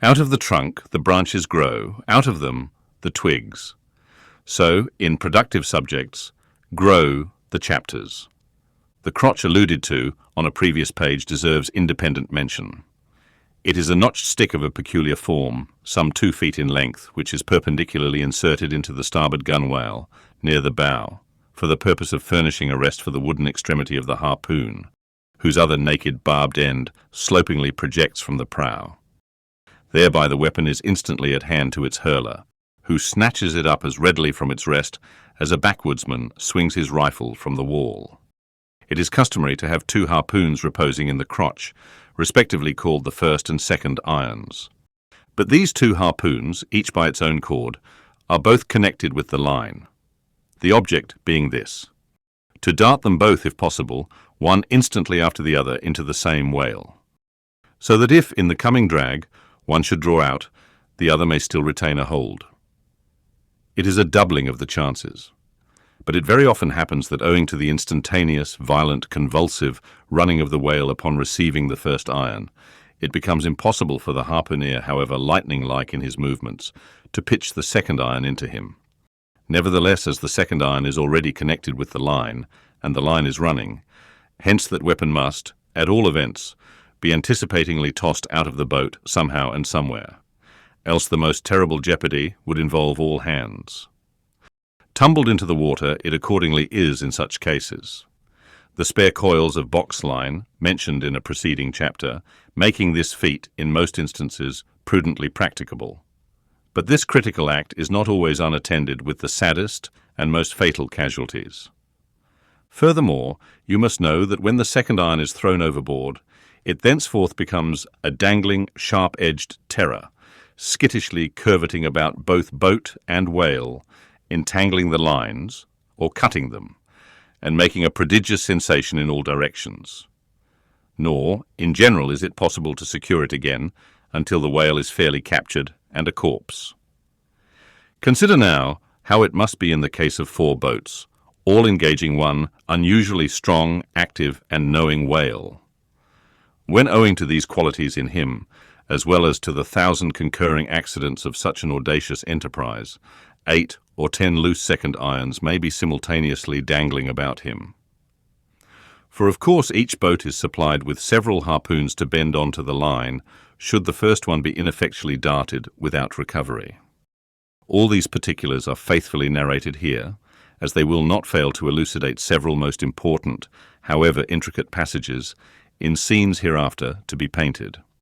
Out of the trunk, the branches grow, out of them, the twigs. So, in productive subjects, grow the chapters. The crotch alluded to on a previous page deserves independent mention. It is a notched stick of a peculiar form, some 2 feet in length, which is perpendicularly inserted into the starboard gunwale, near the bow, for the purpose of furnishing a rest for the wooden extremity of the harpoon, whose other naked barbed end slopingly projects from the prow. Thereby the weapon is instantly at hand to its hurler, who snatches it up as readily from its rest as a backwoodsman swings his rifle from the wall. It is customary to have 2 harpoons reposing in the crotch, respectively called the first and second irons. But these 2 harpoons, each by its own cord, are both connected with the line. The object being this: to dart them both, if possible, one instantly after the other into the same whale, so that if, in the coming drag, one should draw out, the other may still retain a hold. It is a doubling of the chances. But it very often happens that owing to the instantaneous, violent, convulsive running of the whale upon receiving the first iron, it becomes impossible for the harpooneer, however lightning-like in his movements, to pitch the second iron into him. Nevertheless, as the second iron is already connected with the line, and the line is running, hence that weapon must, at all events, be anticipatingly tossed out of the boat somehow and somewhere, else the most terrible jeopardy would involve all hands. Tumbled into the water, it accordingly is in such cases. The spare coils of box line, mentioned in a preceding chapter, making this feat, in most instances, prudently practicable. But this critical act is not always unattended with the saddest and most fatal casualties. Furthermore, you must know that when the second iron is thrown overboard, it thenceforth becomes a dangling, sharp-edged terror, skittishly curveting about both boat and whale, entangling the lines, or cutting them, and making a prodigious sensation in all directions. Nor, in general, is it possible to secure it again until the whale is fairly captured and a corpse. Consider now how it must be in the case of 4 boats, all engaging one unusually strong, active, and knowing whale. When owing to these qualities in him, as well as to the 1,000 concurring accidents of such an audacious enterprise, 8 or 10 loose second irons may be simultaneously dangling about him. For of course each boat is supplied with several harpoons to bend onto the line, should the first one be ineffectually darted without recovery. All these particulars are faithfully narrated here, as they will not fail to elucidate several most important, however intricate passages, in scenes hereafter to be painted.